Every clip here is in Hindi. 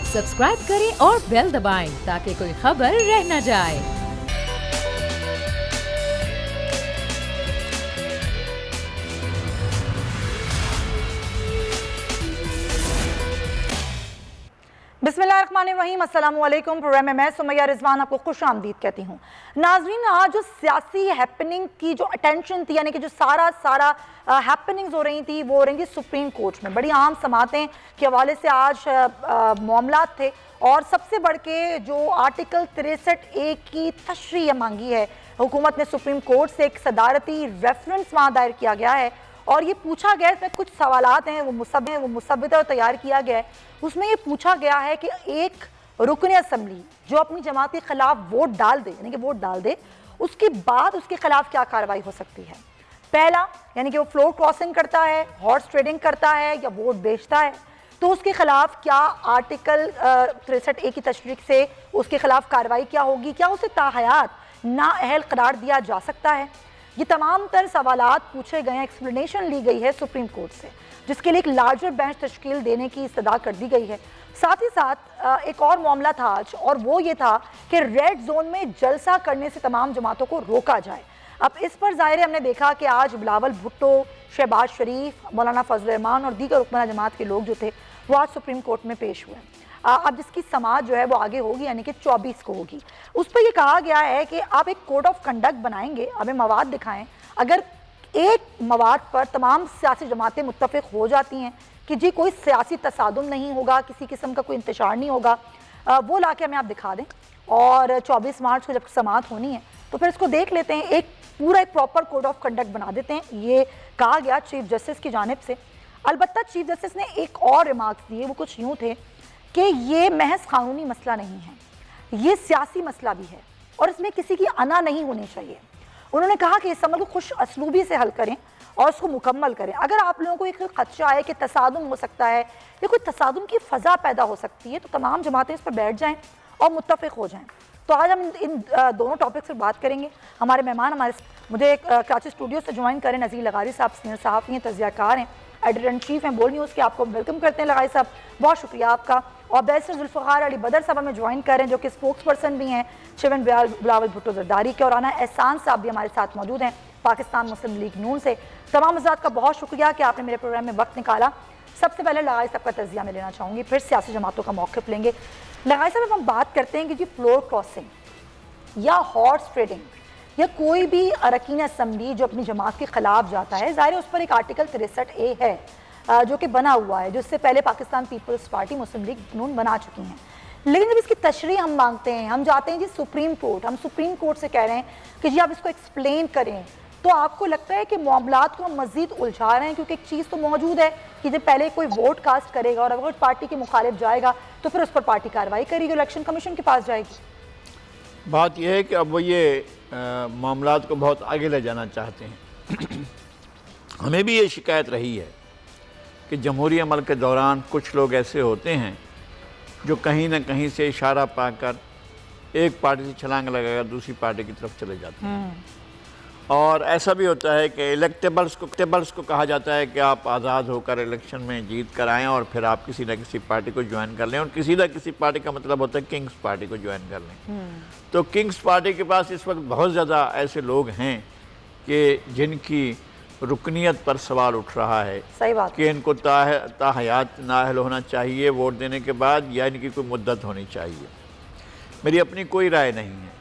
सब्सक्राइब करें और बेल दबाएं ताकि कोई खबर रह न जाए। बिस्मिल्लाहिर्रहमानिर्रहीम, अस्सलामु अलैकुम। प्रोग्राम में मैं सुमैया रिजवान आपको खुश आमदीद कहती हूँ। नाजरीन, आज जो सियासी हैपनिंग की जो अटेंशन थी, यानी कि जो सारा हैपनिंग्स हो रही थी, वो हो रही थी सुप्रीम कोर्ट में। बड़ी अहम समातें के हवाले से आज मामलात थे और सबसे बढ़ के जो आर्टिकल 63A की तशरीह मांगी है हुकूमत ने सुप्रीम कोर्ट से, एक सदारती रेफरेंस वहाँ दायर किया गया है और ये पूछा गया है, इसमें कुछ सवालात हैं वो मुसब्बिता तैयार किया गया है। उसमें ये पूछा गया है कि एक रुकन असम्बली जो अपनी जमात के खिलाफ वोट डाल दे, यानी कि वोट डाल दे, उसके बाद उसके खिलाफ क्या कार्रवाई हो सकती है। पहला, यानी कि वो फ्लोर क्रॉसिंग करता है, हॉर्स ट्रेडिंग करता है या वोट बेचता है, तो उसके खिलाफ क्या आर्टिकल 63A की तशरीह से उसके खिलाफ कार्रवाई क्या होगी, क्या उसे ताहयात नाअहल करार दिया जा सकता है। ये तमाम तर सवालात पूछे गए हैं, एक्सप्लेनेशन ली गई है सुप्रीम कोर्ट से, जिसके लिए एक लार्जर बेंच तश्कील देने की इस्तदा कर दी गई है। साथ ही साथ एक और मामला था आज, और वो ये था कि रेड जोन में जलसा करने से तमाम जमातों को रोका जाए। अब इस पर ज़ाहिर है हमने देखा कि आज बिलावल भुट्टो, शहबाज शरीफ, मौलाना फजल रहमान और दीगर रुकना जमात के लोग जो थे वो आज सुप्रीम कोर्ट में पेश हुए। अब जिसकी समाअत जो है वो आगे होगी, यानी कि 24 को होगी। उस पर यह कहा गया है कि आप एक कोड ऑफ कंडक्ट बनाएंगे, हमें मवाद दिखाएं। अगर एक मवाद पर तमाम सियासी जमातें मुत्तफिक हो जाती हैं कि जी कोई सियासी तसादुम नहीं होगा, किसी किस्म का कोई इंतशार नहीं होगा, वो ला के हमें आप दिखा दें। और 24 मार्च को जब समाअत होनी है तो फिर इसको देख लेते हैं, एक प्रॉपर कोड ऑफ कंडक्ट बना देते हैं। ये कहा गया चीफ जस्टिस की जानिब से। अलबत्ता चीफ जस्टिस ने एक और रिमार्क्स दिए, वो कुछ यूँ थे कि ये महज कानूनी मसला नहीं है, ये सियासी मसला भी है और इसमें किसी की अना नहीं होनी चाहिए। उन्होंने कहा कि इस अमल को खुश असलूबी से हल करें और उसको मुकम्मल करें। अगर आप लोगों को एक खदशा है कि तसादुम हो सकता है या कोई तसादुम की फ़ज़ा पैदा हो सकती है, तो तमाम जमातें इस पर बैठ जाएं और मुत्तफ़िक़ हो जाएं। तो आज हम इन दोनों टॉपिक पर बात करेंगे। हमारे मेहमान मुझे कराची स्टूडियो से ज्वाइन करें नज़ीर लगारी साहब, सीनियर सहाफ़ी हैं, तज़कियाकार हैं, एडिटर इन चीफ हैं बोल न्यूज़ के। आपको वेलकम करते हैं लगारी साहब, बहुत शुक्रिया आपका। और बैरिस्टर जुल्फ़िकार अली बदर साहब हमें ज्वाइन कर रहे हैं, जो कि स्पोक्स पर्सन भी हैं शिवन बिलावल भुट्टो ज़रदारी के। और आना एहसान साहब भी हमारे साथ मौजूद हैं पाकिस्तान मुस्लिम लीग नून से। तमाम हज़रात का बहुत शुक्रिया कि आपने मेरे प्रोग्राम में वक्त निकाला। सबसे पहले लगारी साहब का तज़िया में लेना चाहूँगी, फिर सियासी जमातों का मौक़िफ़ लेंगे। लगारी साहब, हम बात करते हैं कि जी फ्लोर क्रॉसिंग या हॉर्स ट्रेडिंग या कोई भी अरकान असम्बली जो अपनी जमात के ख़िलाफ़ जाता है, ज़ाहिर है उस पर एक आर्टिकल 63A है जो कि बना हुआ है, जो इससे पहले पाकिस्तान पीपल्स पार्टी मुस्लिम लीग नून बना चुकी हैं। लेकिन जब इसकी तशरीह हम मांगते हैं, हम जाते हैं जी सुप्रीम कोर्ट, हम सुप्रीम कोर्ट से कह रहे हैं कि जी आप इसको एक्सप्लेन करें, तो आपको लगता है कि मामलात को हम मज़ीद उलझा रहे हैं, क्योंकि एक चीज़ तो मौजूद है कि जब पहले कोई वोट कास्ट करेगा और अगर पार्टी के मुखालिफ जाएगा तो फिर उस पर पार्टी कार्रवाई करेगी, इलेक्शन कमीशन के पास जाएगी। बात यह है कि अब वो ये मामलात को बहुत आगे ले जाना चाहते हैं। हमें भी ये शिकायत रही है कि जमहूरी अमल के दौरान कुछ लोग ऐसे होते हैं जो कहीं ना कहीं से इशारा पाकर एक पार्टी से छलांग लगाकर दूसरी पार्टी की तरफ चले जाते हैं। और ऐसा भी होता है कि इलेक्टेबल्स को कहा जाता है कि आप आज़ाद होकर इलेक्शन में जीत कर आएँ और फिर आप किसी न किसी पार्टी को ज्वाइन कर लें। और किसी न किसी पार्टी का मतलब होता है किंग्स पार्टी को ज्वाइन कर लें। तो किंग्स पार्टी के पास इस वक्त बहुत ज़्यादा ऐसे लोग हैं कि जिनकी रुकनीत पर सवाल उठ रहा है। सही बात कि इनको ताहयात नाअहल होना चाहिए वोट देने के बाद, या इनकी कोई मुद्दत होनी चाहिए। मेरी अपनी कोई राय नहीं है,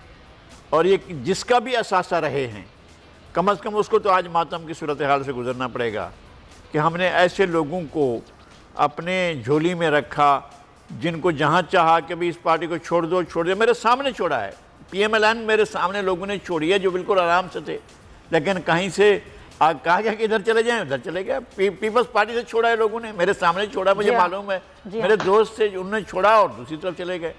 और ये जिसका भी असासा रहे हैं, कम अज़ कम उसको तो आज मातम की सूरत हाल से गुजरना पड़ेगा कि हमने ऐसे लोगों को अपने झोली में रखा जिनको जहाँ चाहा कि भाई इस पार्टी को छोड़ दो। मेरे सामने छोड़ा है, PMLN मेरे सामने लोगों ने छोड़ी है जो बिल्कुल आराम से थे, लेकिन कहीं से कहा गया कि इधर चले जाएं, उधर चले गए। पीपल्स पार्टी से छोड़ा है लोगों ने, मेरे सामने छोड़ा, मुझे मालूम है। मेरे दोस्त से उन्होंने छोड़ा और दूसरी तरफ चले गए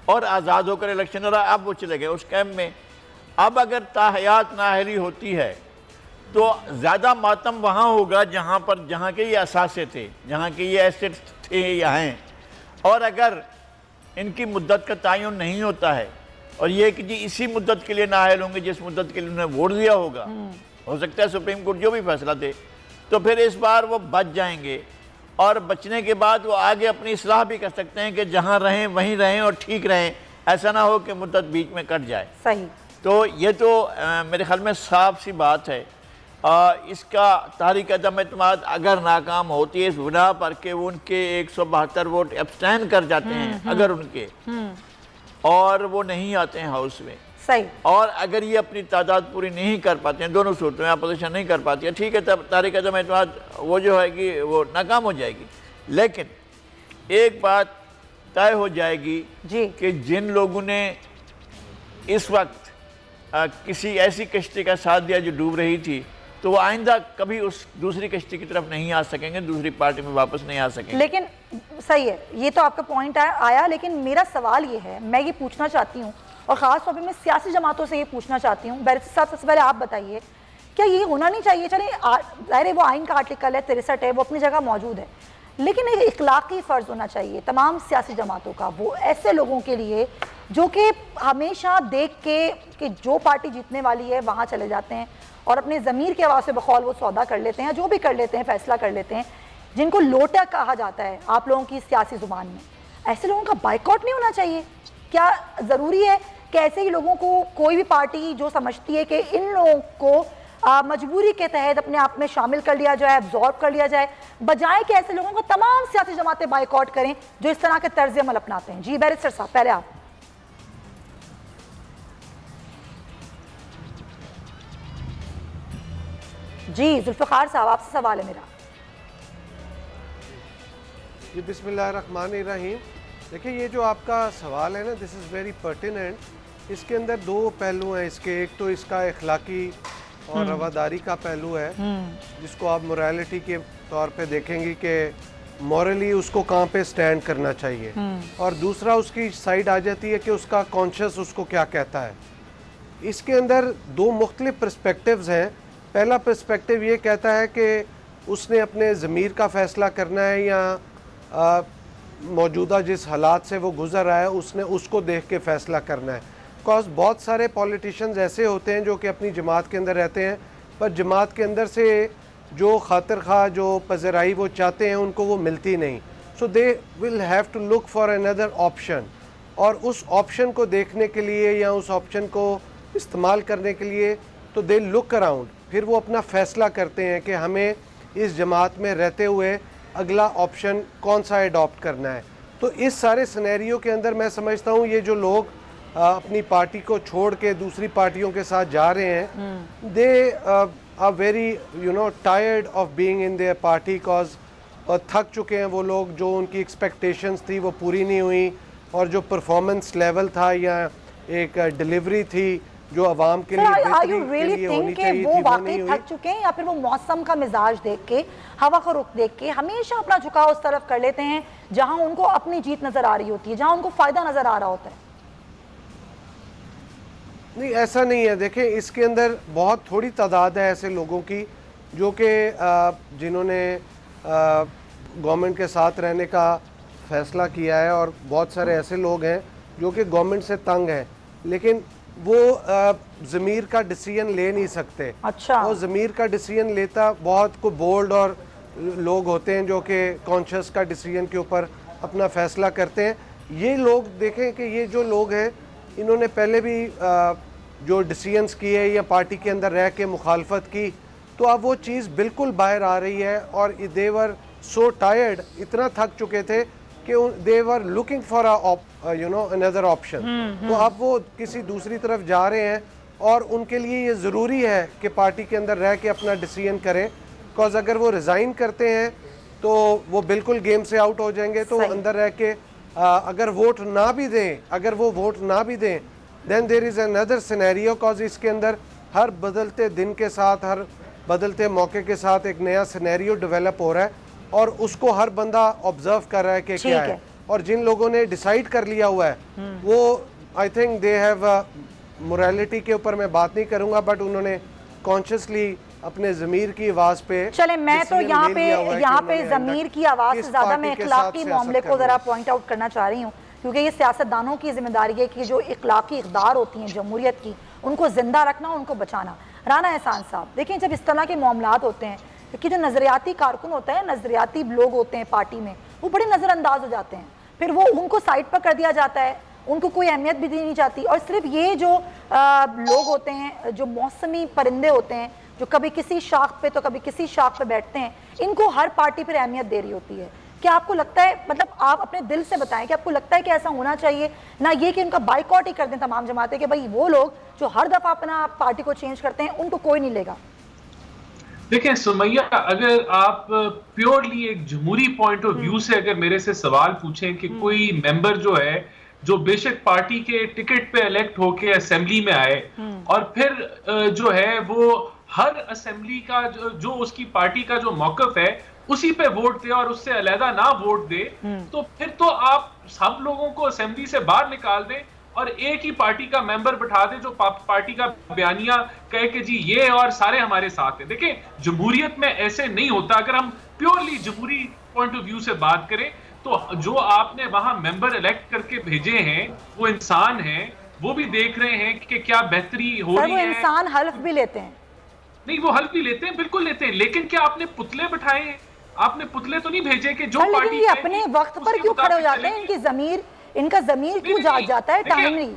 और आज़ाद होकर इलेक्शन लड़ा, अब वो चले गए उस कैंप में। अब अगर ताहयात नाअहली होती है तो ज़्यादा मातम वहाँ होगा जहाँ के ये असासे थे, जहाँ के ये एसेट्स थे या हैं। और अगर इनकी मुद्दत का तयन नहीं होता है और ये कि जी इसी मुद्दत के लिए नाअहल होंगे जिस मुद्दत के लिए उन्होंने वोट दिया होगा, हो सकता है सुप्रीम कोर्ट जो भी फैसला दे, तो फिर इस बार वो बच जाएंगे और बचने के बाद वो आगे अपनी इस्लाह भी कर सकते हैं कि जहाँ रहें वहीं रहें और ठीक रहें, ऐसा ना हो कि मुद्दत बीच में कट जाए। सही। तो ये तो मेरे ख्याल में साफ सी बात है। इसका तहरीक अदम एतमाद अगर नाकाम होती है इस बिना पर के उनके 172 वोट एब्सटेन कर जाते हैं, अगर उनके और वो नहीं आते हैं हाउस में, सही, और अगर ये अपनी तादाद पूरी नहीं कर पाते हैं, दोनों सूरतों में अपोजिशन नहीं कर पाती है, ठीक है, तब तहरीक अदम एतमाद वो जो है कि वो नाकाम हो जाएगी। लेकिन एक बात तय हो जाएगी जी कि जिन लोगों ने इस वक्त किसी ऐसी कश्ती का साथ दिया जो डूब रही थी, तो वो आइंदा कभी उस दूसरी कश्ती की तरफ नहीं आ सकेंगे, दूसरी पार्टी में वापस नहीं आ सकेंगे। लेकिन सही है, ये तो आपका पॉइंट आया, लेकिन मेरा सवाल ये है, मैं ये पूछना चाहती हूँ और ख़ास तौर पे मैं सियासी जमातों से ये पूछना चाहती हूँ। बैरिस्टर साहब, सबसे पहले आप बताइए, क्या ये होना नहीं चाहिए? चले ज़ाहिर वो आइन का आर्टिकल है 63 है, वो अपनी जगह मौजूद है, लेकिन एक इखलाकी फ़र्ज़ होना चाहिए तमाम सियासी जमातों का, वो ऐसे लोगों के लिए जो कि हमेशा देख के कि जो पार्टी जीतने वाली है वहाँ चले जाते हैं और अपने ज़मीर के आवाज़ से बकौल वो सौदा कर लेते हैं, जो भी कर लेते हैं, फैसला कर लेते हैं, जिनको लोटा कहा जाता है आप लोगों की सियासी ज़ुबान में, ऐसे लोगों का बाइकआउट नहीं होना चाहिए? क्या ज़रूरी है कि ऐसे ही लोगों को कोई भी पार्टी जो समझती है कि इन लोगों को मजबूरी के तहत अपने आप में शामिल कर लिया जाए, एब्जॉर्ब कर लिया जाए, बजाय कि ऐसे लोगों को तमाम सियासी जमातें बाइकआउट करें जो इस तरह के तर्ज अमल अपनाते हैं? जी बैरिस्टर साहब, पहले आप। जी जुल्फ़िकार साहब, आपसे सवाल है मेरा। जी बिस्मिल्लाहिर्रहमानिर्रहीम। देखिए, ये जो आपका सवाल है ना, दिस इज़ वेरी पर्टिनेंट। इसके अंदर दो पहलू हैं इसके। एक तो इसका इखलाकी और रवादारी का पहलू है, जिसको आप मोरालिटी के तौर पे देखेंगे कि मॉरली उसको कहाँ पे स्टैंड करना चाहिए, और दूसरा उसकी साइड आ जाती है कि उसका कॉन्शियस उसको क्या कहता है। इसके अंदर दो मुख्तलिफ पर्सपेक्टिव्स हैं। पहला पर्सपेक्टिव ये कहता है कि उसने अपने ज़मीर का फ़ैसला करना है या मौजूदा जिस हालात से वो गुज़र रहा है उसने उसको देख के फ़ैसला करना है। बिकॉज बहुत सारे पॉलिटिशियंस ऐसे होते हैं जो कि अपनी जमात के अंदर रहते हैं, पर जमात के अंदर से जो खातिर खा जो पज़राई वो चाहते हैं उनको वो मिलती नहीं। So they will have to look for another option, और उस ऑप्शन को देखने के लिए या उस ऑप्शन को इस्तेमाल करने के लिए तो दे लुक अराउंड, फिर वो अपना फ़ैसला करते हैं कि हमें इस जमात में रहते हुए अगला ऑप्शन कौन सा अडॉप्ट करना है। तो इस सारे सिनेरियो के अंदर मैं समझता हूँ ये जो लोग अपनी पार्टी को छोड़ के दूसरी पार्टियों के साथ जा रहे हैं, they are very tired of being in their party, cause थक चुके हैं वो लोग। जो उनकी एक्सपेक्टेशंस थी वो पूरी नहीं हुई, और जो परफॉर्मेंस लेवल था या एक डिलीवरी थी जो आवाम के लिए बेहतरी के लिए होनी चाहिए थी, वो नहीं हुई। थक चुके हैं, या फिर वो मौसम का मिजाज देख के, हवा का रुख देख के हमेशा अपना झुकाव उस तरफ कर लेते हैं जहां उनको अपनी जीत नजर आ रही होती है, जहां उनको फायदा नजर आ रहा होता है? नहीं, ऐसा नहीं है। देखें, इसके अंदर बहुत थोड़ी तादाद है ऐसे लोगों की जो कि जिन्होंने गवर्नमेंट के साथ रहने का फ़ैसला किया है, और बहुत सारे ऐसे लोग हैं जो कि गवर्नमेंट से तंग हैं, लेकिन वो ज़मीर का डिसीजन ले नहीं सकते। अच्छा। वो ज़मीर का डिसीजन लेता बहुत को बोल्ड और लोग होते हैं जो कि कॉन्शियस का डिसीजन के ऊपर अपना फ़ैसला करते हैं। ये लोग देखें कि ये जो लोग हैं इन्होंने पहले भी जो डिसीजंस किए या पार्टी के अंदर रह के मुखालफत की, तो अब वो चीज़ बिल्कुल बाहर आ रही है, और दे वर सो टायर्ड, इतना थक चुके थे कि they were looking for another option. तो अब वो किसी दूसरी तरफ जा रहे हैं, और उनके लिए ये ज़रूरी है कि पार्टी के अंदर रह के अपना डिसीजन करें, बिकॉज अगर वो रिज़ाइन करते हैं तो वो बिल्कुल गेम से आउट हो जाएंगे। तो अंदर रह के अगर वोट ना भी दें, then there is another scenario, cause इसके अंदर हर बदलते दिन के साथ, हर बदलते मौके के साथ एक नया सिनेरियो डेवलप हो रहा है, और उसको हर बंदा ऑब्जर्व कर रहा है कि क्या है। और जिन लोगों ने डिसाइड कर लिया हुआ है वो I think they have morality के ऊपर मैं बात नहीं करूंगा, बट उन्होंने कॉन्शियसली अपने ज़मीर की आवाज़ पे, चले मैं तो यहाँ पे ज़मीर की आवाज़ से ज़्यादा मैं इखलाकी मामले को ज़रा पॉइंट आउट करना चाह रही हूँ, क्योंकि ये सियासतदानों की जिम्मेदारी है कि जो इखलाकी इक़दार होती हैं जमहूरियत की, उनको ज़िंदा रखना, उनको बचाना। राना एहसान साहब, देखिए, जब इस तरह के मामलात होते हैं कि जो नज़रियाती कारकुन होता है, नज़रियाती लोग होते हैं पार्टी में, वो बड़े नज़रअंदाज हो जाते हैं, फिर वो उनको साइड पर कर दिया जाता है, उनको कोई अहमियत भी दी नहीं जाती। और सिर्फ ये जो लोग होते हैं, जो मौसमी परिंदे होते हैं, जो कभी किसी शाख पे तो कभी किसी शाख पे बैठते हैं, इनको हर पार्टी पर अहमियत दे रही होती है। क्या आपको लगता है, मतलब आप अपने दिल से बताएं कि आपको लगता है कि ऐसा होना चाहिए, ना ये कि उनका बाइकआउट ही कर दें तमाम जमातें कि भाई वो लोग जो हर दफ़ा अपना पार्टी को चेंज करते हैं उनको कोई नहीं लेगा? देखें सुमैया, अगर आप प्योरली एक जमहूरी पॉइंट ऑफ व्यू से अगर मेरे से सवाल पूछें कि कोई मेंबर जो है, जो बेशक पार्टी के टिकट पे इलेक्ट होके असेंबली में आए और फिर जो है वो हर असेंबली का जो उसकी पार्टी का जो मौकफ है उसी पे वोट दे और उससे अलहदा ना वोट दे, तो फिर तो आप सब लोगों को असेंबली से बाहर निकाल दें और एक ही पार्टी का मेंबर बिठा दे जो पार्टी का बयानिया कहे कि जी ये और सारे हमारे साथ हैं। देखिए, जमहूरियत में ऐसे नहीं होता। अगर हम प्योरली जमहूरी पॉइंट ऑफ व्यू से बात करें तो जो आपने वहां मेंबर इलेक्ट करके भेजे हैं वो इंसान हैं, वो भी देख रहे हैं कि क्या बेहतरी हो रही है। वो इंसान हल्फ भी लेते हैं। नहीं, वो हल्फ भी लेते हैं, बिल्कुल लेते हैं, लेकिन क्या आपने पुतले बिठाए हैं? आपने पुतले तो नहीं भेजे कि जो पार्टी ये अपने वक्त पर क्यों खड़े हो जाते हैं? इनका जमीर क्यों जाग जाता है टाइमली?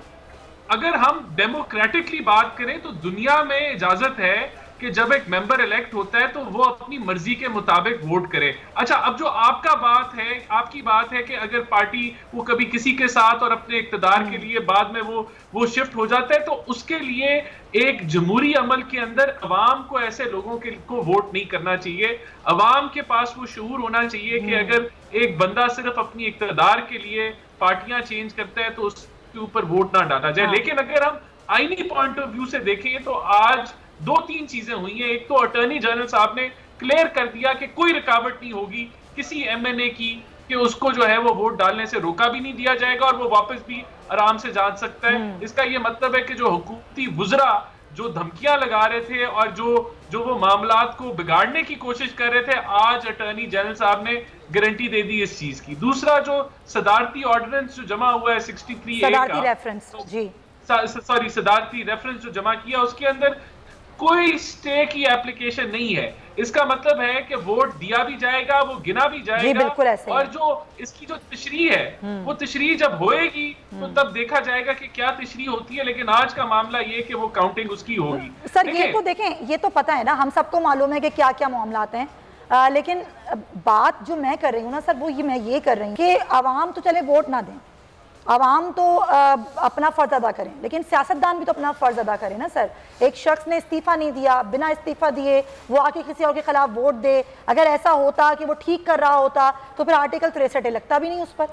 अगर हम डेमोक्रेटिकली बात करें तो दुनिया में इजाजत है कि जब एक मेंबर इलेक्ट होता है तो वो अपनी मर्जी के मुताबिक वोट करे। अच्छा, अब जो आपकी बात है कि अगर पार्टी वो कभी किसी के साथ और अपने इक्तदार के लिए बाद में वो शिफ्ट हो जाता है, तो उसके लिए एक जमहूरी अमल के अंदर अवाम को ऐसे लोगों को वोट नहीं करना चाहिए। अवाम के पास वो शऊर होना चाहिए कि अगर एक बंदा सिर्फ अपनी इक्तदार के लिए पार्टियां चेंज करता है तो उसके ऊपर वोट ना डाला जाए। लेकिन अगर हम आईनी पॉइंट ऑफ व्यू से देखें तो आज 2-3 चीजें हुई हैं। एक तो अटॉर्नी जनरल साहब ने क्लियर कर दिया कि कोई रुकावट नहीं होगी किसी एमएनए की, कि उसको जो है वो वोट डालने से रोका भी नहीं दिया जाएगा और वो वापस भी आराम से जा सकता है। इसका ये मतलब है कि जो हुकूमती वुज़रा जो धमकियां लगा रहे थे और जो वो मामलात को बिगाड़ने की कोशिश कर रहे थे, आज अटॉर्नी जनरल साहब ने गारंटी दे दी इस चीज की। दूसरा, जो सदारती ऑर्डिनेंस जो जमा हुआ है 63A का, सदारती रेफरेंस जो जमा किया, उसके अंदर कोई स्टे की एप्लीकेशन नहीं है। इसका मतलब है कि वोट दिया भी जाएगा, वो गिना भी जाएगा, और जो इसकी जो तशरीह है वो तशरीह जब होएगी तो तब देखा जाएगा कि क्या तशरीह होती है। लेकिन आज का मामला ये कि वो काउंटिंग उसकी होगी। सर ये तो देखें, ये तो पता है ना, हम सबको मालूम है कि क्या क्या मामलात हैं, लेकिन बात जो मैं कर रही हूँ ना सर, वो मैं ये कर रही हूँ कि आवाम तो चले वोट ना दें, आवाम तो अपना फ़र्ज़ अदा करें, लेकिन सियासतदान भी तो अपना फ़र्ज़ अदा करें ना सर। एक शख्स ने इस्तीफ़ा नहीं दिया, बिना इस्तीफ़ा दिए वो आके किसी और के खिलाफ वोट दे, अगर ऐसा होता कि वो ठीक कर रहा होता तो फिर आर्टिकल 63 लगता भी नहीं उस पर।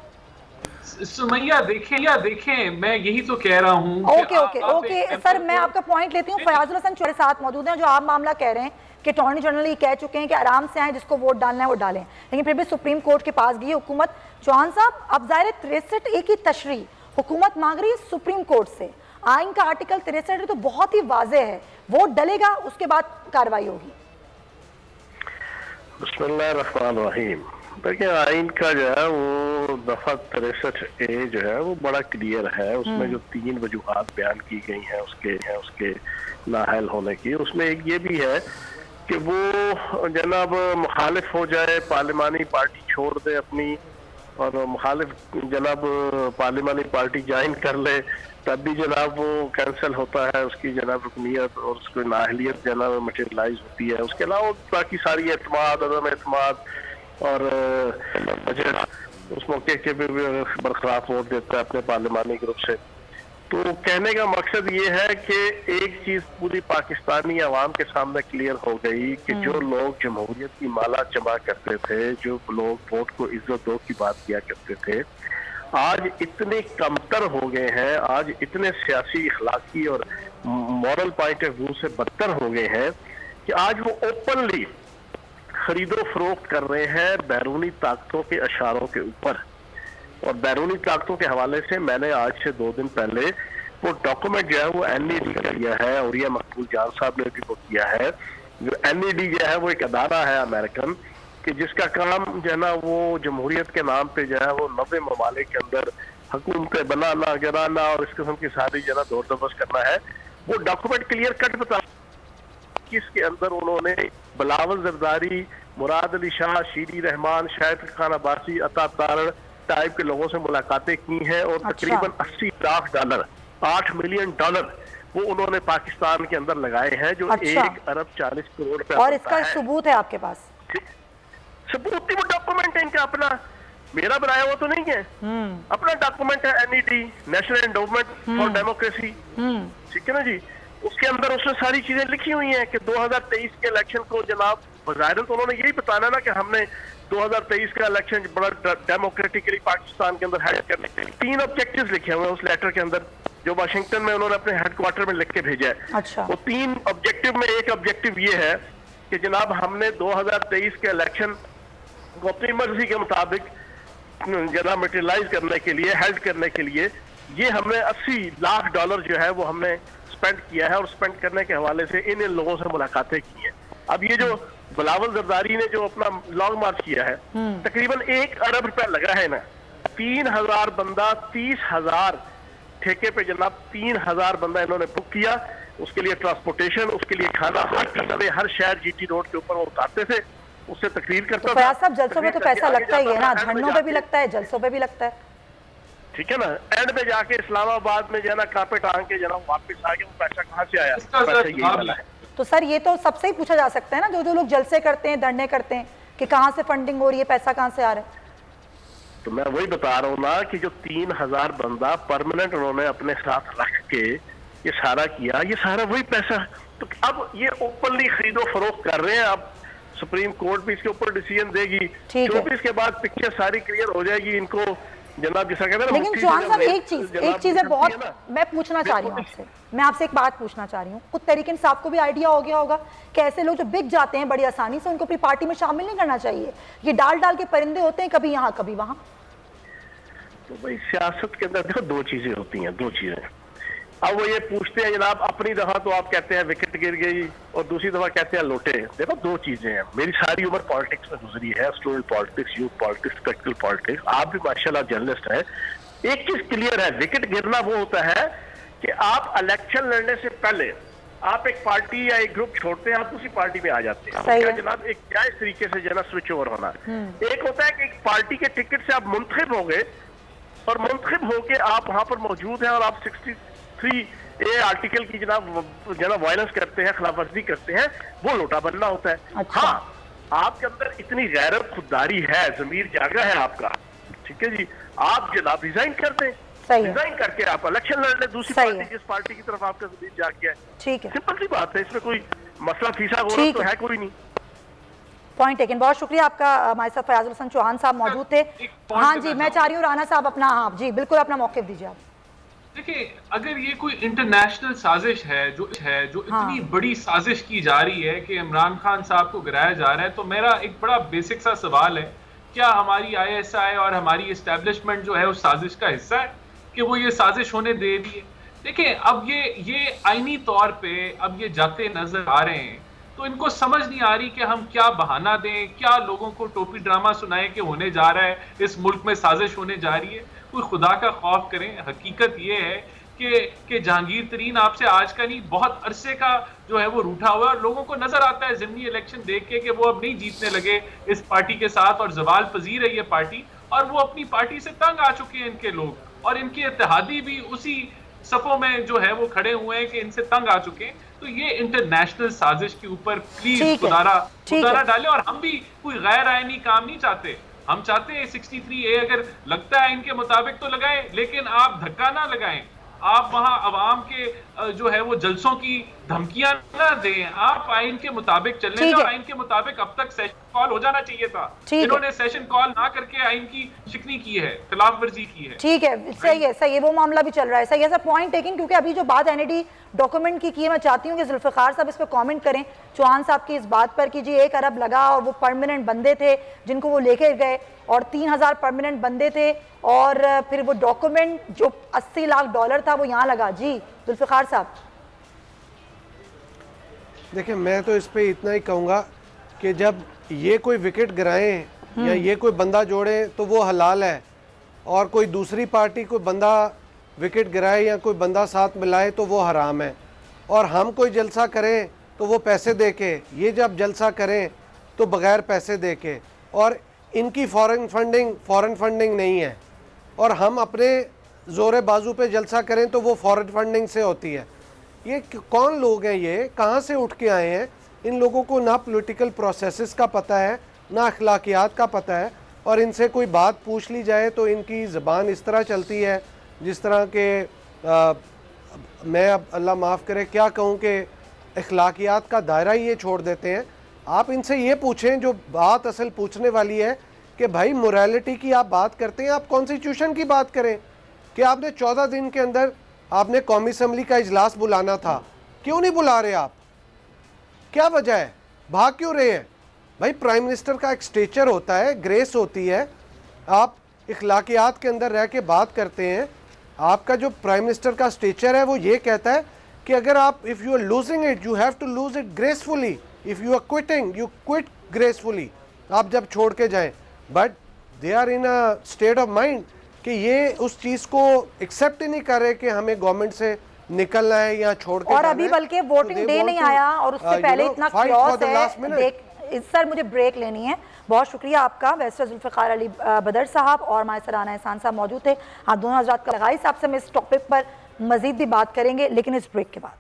सुमैया देखें, मैं यही तो कह रहा हूँ। ओके सर, मैं आपका पॉइंट लेती हूँ। फयाजुल हसन मेरे साथ मौजूद हैं, जो आप मामला कह रहे हैं कि अटॉर्नी जनरल ये कह चुके हैं कि आराम से आए, जिसको वोट डालना है वो डालें, लेकिन फिर भी सुप्रीम कोर्ट के पास गई हुकूमत। चौहान साहब, अब ज़ाहिर 63A की तशरीह हुकूमत मांग रही है सुप्रीम कोर्ट से। आइन का आर्टिकल 63 तो बहुत ही वाज़ेह है, वोट डलेगा उसके बाद कार्रवाई होगी। बिस्मिल्लाहिर्रहमानिर्रहीम। देखिए, आइन का जो है वो दफा 63A जो है वो बड़ा क्लियर है। उसमें जो 3 वजूहात बयान की गई हैं उसके नाअहल होने की, उसमें एक ये भी है कि वो जनाब मुखालिफ हो जाए, पार्लिमानी पार्टी छोड़ दे अपनी, और मुखालिफ जनाब पार्लिमानी पार्टी ज्वाइन कर ले, तब भी जनाब वो कैंसिल होता है, उसकी जनाब रुकनीत और उसकी नाअहलियत जनाब मटेरियलाइज होती है। उसके अलावा बाकी सारी एतमाद, अदम एतमाद और उस मौके के भी बरखलाफ वोट देता है अपने पार्लिमानी ग्रुप से। तो कहने का मकसद ये है कि एक चीज पूरी पाकिस्तानी आवाम के सामने क्लियर हो गई कि जो लोग जमहूरियत की माला जमा करते थे, जो लोग वोट को इज्जत दो की बात किया करते थे, आज इतने कमतर हो गए हैं, आज इतने सियासी, इखलाकी और मॉरल पॉइंट ऑफ व्यू से बदतर हो गए हैं कि आज वो ओपनली खरीदो फरोख्त कर रहे हैं बैरूनी ताकतों के इशारों के ऊपर। और बैरूनी ताकतों के हवाले से मैंने आज से 2 दिन पहले वो डॉक्यूमेंट जो है वो NED का किया है, और ये मकबूल जान साहब ने भी वो किया है। जो NED जो है वो एक अदारा है अमेरिकन, कि जिसका काम जो है ना वो जमहूरियत के नाम पे जो है वो 90 ममालिक के अंदर हुकूमतें बनाना, गिराना और इस किस्म की सारी जो है दौर दबस करना है। वो डॉक्यूमेंट क्लियर कट बता कि इसके अंदर उन्होंने बिलावल जरदारी, मुराद अली शाह, शीरी रहमान, शाहिद खान अब्बासी, अता तारड़ टाइप के लोगों से मुलाकातें की हैं और तकरीबन 80 लाख डॉलर, 8 मिलियन डॉलर वो उन्होंने पाकिस्तान के अंदर लगाए हैं, जो 1 अरब 40 करोड़ रुपए। और इसका सबूत है आपके पास? सबूत वो डॉक्यूमेंट है इनका अपना, मेरा बनाया हुआ तो नहीं है, अपना डॉक्यूमेंट है, NED, national endowment for democracy, ठीक है ना जी। उसके अंदर उसने सारी चीजें लिखी हुई हैं कि 2023 के इलेक्शन को जनाब बज़ाहिर तो उन्होंने यही बताना ना कि हमने 2023 का इलेक्शन बड़ा डेमोक्रेटिकली पाकिस्तान के अंदर हेड करने के लिए 3 ऑब्जेक्टिव्स लिखे हुए हैं उस लेटर के अंदर, जो वाशिंगटन में उन्होंने अपने हेडक्वार्टर में लिख के भेजा है। अच्छा। वो 3 ऑब्जेक्टिव में एक ऑब्जेक्टिव ये है कि जनाब हमने 2023 के इलेक्शन को अपनी मर्जी के मुताबिक जनाब मटेरियलाइज करने के लिए, हेल्ड करने के लिए, ये हमने 80 लाख डॉलर जो है वो हमने स्पेंड किया है और स्पेंड करने के हवाले से इन लोगों से मुलाकातें की हैं। अब ये जो बिलावल जरदारी ने जो अपना लॉन्ग मार्च किया है, तकरीबन 1 अरब रुपया लगा है ना, 3000 बंदा, 30,000 ठेके पे जनाब 3000 बंदा इन्होंने बुक किया, उसके लिए ट्रांसपोर्टेशन, उसके लिए खाना, हर शहर GT रोड के ऊपर वो उतारते थे, उससे तकरीर करता फयाज साहब, जलसों में तो पैसा लगता ही है ना, धरनों पे भी लगता है, जलसों पे भी लगता है, ठीक है ना। एंड में जाके इस्लामाबाद में जो है ना कापे टांग के जना वापस आ गया, वो पैसा कहाँ से आया? पैसा यही वाला है। तो सर ये तो सबसे ही पूछा जा सकता है ना, जो लोग जलसे करते हैं, धरने करते हैं, कि कहाँ से फंडिंग हो रही है, पैसा कहाँ से आ रहा है? तो मैं वही बता रहा हूँ ना कि जो 3000 बंदा परमानेंट उन्होंने अपने साथ रख के ये सारा किया, ये सारा वही पैसा। तो अब ये ओपनली खरीदो फरोख्त कर रहे हैं, अब सुप्रीम कोर्ट भी इसके ऊपर डिसीजन देगी, 24 के बाद पिक्चर सारी क्लियर हो जाएगी इनको जनाब, जैसा कहते हैं। लेकिन चौहान साहब एक चीज है बहुत मैं पूछना चाह रही हूँ आपसे, मैं आपसे एक बात पूछना चाह रही हूँ, खुद तहरीक इंसाफ को भी आइडिया हो गया होगा कि ऐसे लोग जो बिक जाते हैं बड़ी आसानी से, उनको अपनी पार्टी में शामिल नहीं करना चाहिए, ये डाल डाल के परिंदे होते हैं, कभी यहाँ कभी वहाँ। तो भाई सियासत के अंदर देखो 2 चीजें होती हैं, 2 चीजें। अब वो ये पूछते हैं जनाब, अपनी दफा तो आप कहते हैं विकेट गिर गई और दूसरी दफा कहते हैं लोटे। देखो 2 चीजें हैं, मेरी सारी उम्र पॉलिटिक्स में गुजरी है, student politics, youth politics, practical politics, आप भी माशाल्लाह जर्नलिस्ट है। एक चीज क्लियर है, विकेट गिरना वो होता है कि आप इलेक्शन लड़ने से पहले आप एक पार्टी या एक ग्रुप छोड़ते हैं, आप दूसरी पार्टी में आ जाते हैं, क्या जनाब एक क्या इस तरीके से जना स्विच ओवर होना। एक होता है कि एक पार्टी के टिकट से आप मुंतखब हो गए और मुंतखब होके आप वहां पर मौजूद हैं और आप 63A आर्टिकल की जनाब वायलेंस करते हैं, खिलाफ वर्जी करते हैं, वो लोटा बनना होता है। अच्छा। हाँ, आपके अंदर इतनी गैरत खुददारी है, जमीर जागा है आपका, ठीक है जी, आप जनाब रिजाइन कर दें, रिजाइन करके आप इलेक्शन लड़ लें, दूसरी पार्टी जिस पार्टी की तरफ आपका जमीर जाग गया है, ठीक है, सिंपल सी बात है, इसमें कोई मसला फीसा गोरा तो है कोई नहीं। पॉइंट टेकन, बहुत शुक्रिया आपका। हमारे साथ फयाजुल हसन चौहान साहब मौजूद थे। हाँ जी, मैं चाह रही हूँ राना साहब अपना, हाँ जी बिल्कुल अपना मौक़िफ़ दीजिए आप। देखिए, अगर ये कोई इंटरनेशनल साजिश है जो इतनी बड़ी साजिश की जा रही है कि इमरान खान साहब को गिराया जा रहा है, तो मेरा एक बड़ा बेसिक सा सवाल है, क्या हमारी ISI और हमारी एस्टेब्लिशमेंट जो है उस साजिश का हिस्सा है कि वो ये साजिश होने दे दी है? देखिए, अब ये आईनी तौर पे अब ये जाते नजर आ रहे हैं, तो इनको समझ नहीं आ रही कि हम क्या बहाना दें, क्या लोगों को टोपी ड्रामा सुनाएं कि होने जा रहा है, इस मुल्क में साजिश होने जा रही है। कोई खुदा का खौफ करें। हकीकत ये है कि जहांगीर तरीन आपसे आज का नहीं, बहुत अरसे का जो है वो रूठा हुआ है और लोगों को नजर आता है ज़िमनी इलेक्शन देख के कि वो अब नहीं जीतने लगे इस पार्टी के साथ और जवाल पजीर है ये पार्टी, और वो अपनी पार्टी से तंग आ चुके हैं इनके लोग, और इनके इत्तेहादी भी उसी सफ़ों में जो है वो खड़े हुए हैं कि इनसे तंग आ चुके हैं। तो ये इंटरनेशनल साजिश के ऊपर प्लीज खुदारा डालें, और हम भी कोई गैर आईनी काम नहीं चाहते, हम चाहते हैं 63A अगर लगता है इनके मुताबिक तो लगाएं, लेकिन आप धक्का ना लगाएं, आप वहां अवाम के जो है वो जलसों की धमकियां ना दें, आप आइन के मुताबिक चलने और आइन के मुताबिक अब तक सेशन कॉल हो जाना चाहिए था। इन्होंने सेशन कॉल ना करके आइन की शिकनी की है, खिलाफ वर्जी की है। ठीक है, सही है, वो मामला भी चल रहा है, सही है सर, पॉइंट टेकिंग। क्योंकि अभी जो बात NED डॉक्यूमेंट की है, मैं चाहती हूँ कि जुल्फ़िकार साहब इस पर कमेंट करें चौहान साहब की इस बात पर कि जी 1 अरब लगा और वो परमानेंट बंदे थे जिनको वो लेके गए, और 3000 परमानेंट बंदे थे, और फिर वो डॉक्यूमेंट जो 80 लाख डॉलर था वो यहाँ लगा। जी जुल्फ़िकार साहब। देखिए, मैं तो इस पे इतना ही कहूँगा कि जब ये कोई विकेट गिराएं या ये कोई बंदा जोड़े तो वो हलाल है, और कोई दूसरी पार्टी कोई बंदा विकेट गिराए या कोई बंदा साथ मिलाए तो वो हराम है। और हम कोई जलसा करें तो वो पैसे दे के, ये जब जलसा करें तो बगैर पैसे दे के, और इनकी फॉरेन फंडिंग नहीं है, और हम अपने ज़ोरे बाजू पे जलसा करें तो वो फॉरेन फंडिंग से होती है। ये कौन लोग हैं, ये कहाँ से उठ के आए हैं? इन लोगों को ना पॉलिटिकल प्रोसेसेस का पता है, ना अखलाकियात का पता है, और इनसे कोई बात पूछ ली जाए तो इनकी ज़बान इस तरह चलती है जिस तरह के मैं अब अल्लाह माफ़ करे क्या कहूँ कि अखलाकियात का दायरा ही ये छोड़ देते हैं। आप इनसे ये पूछें जो बात असल पूछने वाली है कि भाई मोरालिटी की आप बात करते हैं, आप कॉन्स्टिट्यूशन की बात करें कि आपने 14 दिन के अंदर आपने कौमी असम्बली का इजलास बुलाना था, क्यों नहीं बुला रहे आप? क्या वजह है, भाग क्यों रहे हैं? भाई प्राइम मिनिस्टर का एक स्टेचर होता है, ग्रेस होती है, आप इखलाकियात के अंदर रह के बात करते हैं। आपका जो प्राइम मिनिस्टर का स्टेचर है वो ये कहता है कि अगर आप if you are losing it you have to lose it gracefully, if you are quitting you quit gracefully, आप जब छोड़ के जाएं। But they are in a state of mind कि ये उस चीज़ को एक्सेप्ट ही नहीं कर रहे कि हमें गवर्नमेंट से निकलना है या छोड़ के और अभी बल्कि वोटिंग डे नहीं आया और उससे पहले इतना क्योस है। सर मुझे ब्रेक लेनी है, बहुत शुक्रिया आपका। वैसे जुल्फ़िकार अली बदर साहब और हमारे सराना एहसान साहब मौजूद थे। हाँ, दोनों हजरात का लगाई साहब से हम इस टॉपिक पर मजीद भी बात करेंगे, लेकिन इस ब्रेक के बाद।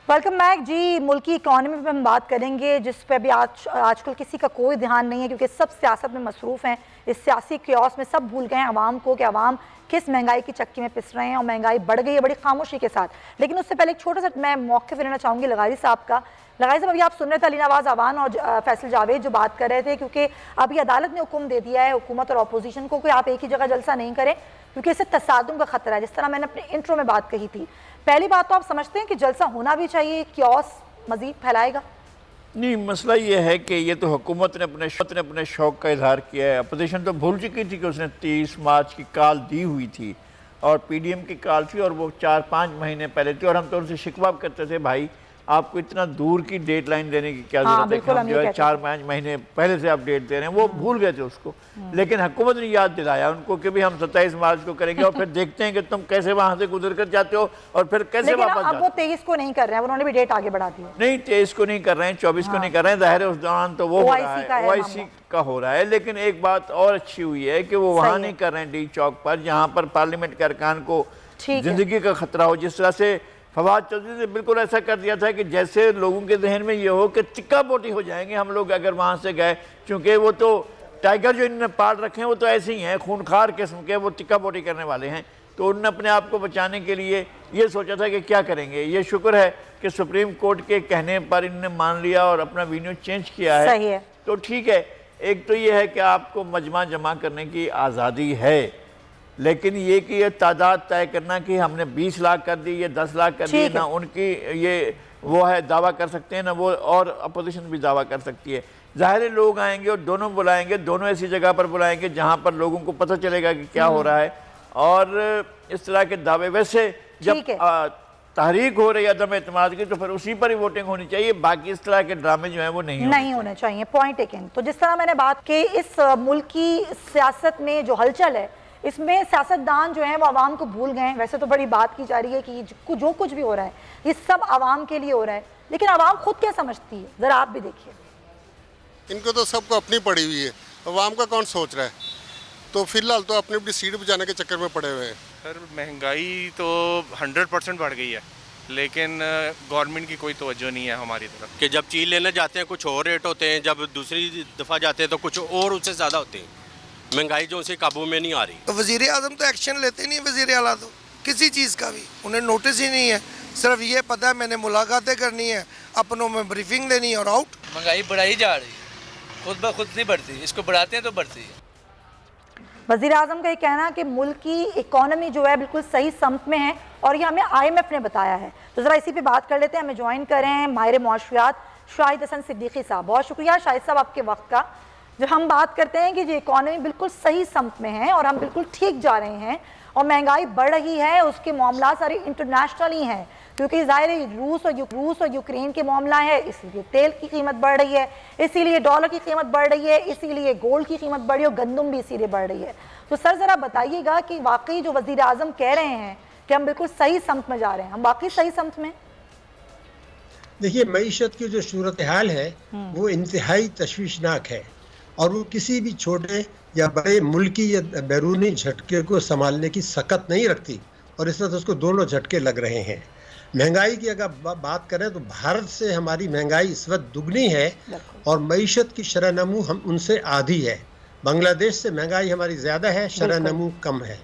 वेलकम बैक जी। मुल्की इकॉनमी पे हम बात करेंगे जिस पे अभी आजकल किसी का कोई ध्यान नहीं है, क्योंकि सब सियासत में मसरूफ़ हैं। इस सियासी क्योस में सब भूल गए हैं आवाम को कि आवाम किस महंगाई की चक्की में पिस रहे हैं, और महंगाई बढ़ गई है बड़ी खामोशी के साथ। लेकिन उससे पहले एक छोटा सा मैं मौक़िफ़ लेना चाहूँगी लगारी साहब का। लगारी साहब, अभी आप सुन रहे थे अली नवाज़ आवान और फैसल जावेद जो बात कर रहे थे, क्योंकि अभी अदालत ने हुक्म दे दिया है हुकूमत और अपोजिशन को कि आप एक ही जगह जलसा नहीं करें, क्योंकि इससे तसादुम का खतरा है। जिस तरह मैंने अपने इंट्रो में बात कही थी, पहली बात तो आप समझते हैं कि जलसा होना भी चाहिए, क्योस मजीद फैलाएगा? नहीं, मसला ये है कि ये तो हुकूमत ने अपने शौक़ का इजहार किया है। अपोजिशन तो भूल चुकी थी कि उसने 30 मार्च की कॉल दी हुई थी और पीडीएम की कॉल थी, और वो 4-5 महीने पहले थी, और हम तो उनसे शिकवा करते थे भाई आपको इतना दूर की डेट लाइन देने की क्या जरूरत है कि हम जो है 4-5 महीने पहले से आप डेट दे रहे हैं। वो भूल गए थे उसको, लेकिन हुकूमत ने याद दिलाया उनको कि भी हम 27 मार्च को करेंगे, और फिर देखते हैं कि तुम कैसे वहां से गुजर कर जाते हो और फिर कैसे वापस जाते हो। अब वो 23 को नहीं कर रहे हैं, उन्होंने भी डेट आगे बढ़ा दी है। नहीं, 23 को नहीं कर रहे हैं, 24 को नहीं कर रहे हैं, जाहिर है उस दौरान तो वो हो रहा है, OIC का हो रहा है। लेकिन एक बात और अच्छी हुई है कि वो वहाँ नहीं कर रहे हैं डी चौक पर, जहाँ पर पार्लियामेंट के अरकान को जिंदगी का खतरा हो। जिस तरह से फवाद चौधरी ने बिल्कुल ऐसा कर दिया था कि जैसे लोगों के जहन में ये हो कि चिक्का बोटी हो जाएंगे हम लोग अगर वहाँ से गए, क्योंकि वो तो टाइगर जो इन्होंने पाल रखे हैं वो तो ऐसे ही हैं, खूनखार किस्म के, वो चिक्का बोटी करने वाले हैं। तो उन्होंने अपने आप को बचाने के लिए ये सोचा था कि क्या करेंगे। ये शुक्र है कि सुप्रीम कोर्ट के कहने पर इन्होंने मान लिया और अपना वेन्यू चेंज किया है। सही है। तो ठीक है, एक तो ये है कि आपको मजमा जमा करने की आज़ादी है, लेकिन ये कि ये तादाद तय करना कि हमने 20 लाख कर दी, ये 10 लाख कर दी, ना उनकी ये वो है दावा कर सकते हैं ना वो, और अपोजिशन भी दावा कर सकती है। ज़ाहिर है लोग आएंगे और दोनों बुलाएंगे, दोनों ऐसी जगह पर बुलाएंगे जहाँ पर लोगों को पता चलेगा कि क्या हो रहा है। और इस तरह के दावे, वैसे जब तहरीक हो रही है अदम एतमाद की, तो फिर उसी पर ही वोटिंग होनी चाहिए, बाकी इस तरह के ड्रामे जो है वो नहीं होने चाहिए। Point taken. तो जिस तरह मैंने बात की, इस मुल्क की सियासत में जो हलचल है, इसमें सियासतदान जो हैं वो आवाम को भूल गए हैं। वैसे तो बड़ी बात की जा रही है कि जो कुछ भी हो रहा है ये सब आवाम के लिए हो रहा है, लेकिन आवाम खुद क्या समझती है, ज़रा आप भी देखिए। इनको तो सबको अपनी पड़ी हुई है, आवाम का कौन सोच रहा है। तो फिलहाल तो अपनी अपनी सीट बचाने के चक्कर में पड़े हुए हैं। सर महंगाई तो 100% बढ़ गई है, लेकिन गवर्नमेंट की कोई तवज्जो नहीं है हमारी तरफ। कि जब चीज़ लेने जाते हैं कुछ और रेट होते हैं, जब दूसरी दफ़ा जाते हैं तो कुछ और उससे ज़्यादा होते हैं। महंगाई जो उनसे काबू में नहीं आ रही। तो वज़ीर आज़म तो एक्शन लेते नहीं, वज़ीर आला तो किसी चीज़ का भी उन्हें नोटिस ही नहीं है। सिर्फ ये पता है मैंने मुलाकातें करनी है, अपनों में ब्रीफिंग देनी है और आउट। महंगाई बढ़ाई जा रही है, खुद ब खुद नहीं बढ़ती, इसको बढ़ाते हैं तो बढ़ती है। वज़ीर आज़म का ये कहना कि मुल्क की इकॉनमी जो है बिल्कुल सही समत में है, और ये हमें IMF ने बताया है। तो ज़रा इसी पे बात कर लेते हैं। हमें ज्वाइन करें माहिर मुआशरियात शाहिद हसन सिद्दीकी साहब। बहुत शुक्रिया शाहिद साहब आपके वक्त का। जब हम बात करते हैं कि जो इकॉनमी बिल्कुल सही समत में है और हम बिल्कुल ठीक जा रहे हैं और महंगाई बढ़ रही है, उसके मामला सारे इंटरनेशनल ही हैं, क्योंकि ज़ाहिर है रूस और यूक्रेन के मामला है, इसीलिए तेल की कीमत बढ़ रही है, इसीलिए डॉलर की कीमत बढ़ रही है, इसीलिए गोल्ड की कीमत बढ़ रही है और गंदम भी इसीलिए बढ़ रही है। तो सर ज़रा बताइएगा कि वाकई जो वज़ीर आज़म कह रहे हैं कि हम बिल्कुल सही समत में जा रहे हैं, हम वाकई सही समत में? देखिए, मईशत की जो सूरत हाल है वो इंतहाई तशवीशनाक है और वो किसी भी छोटे या बड़े मुल्की या बैरूनी झटके को संभालने की सकत नहीं रखती और इस वक्त उसको दोनों झटके लग रहे हैं। महंगाई की अगर बात करें तो भारत से हमारी महंगाई इस वक्त दुगनी है और मईशत की शरह नमू हम उनसे आधी है। बांग्लादेश से महंगाई हमारी ज़्यादा है, शरह नमू कम है।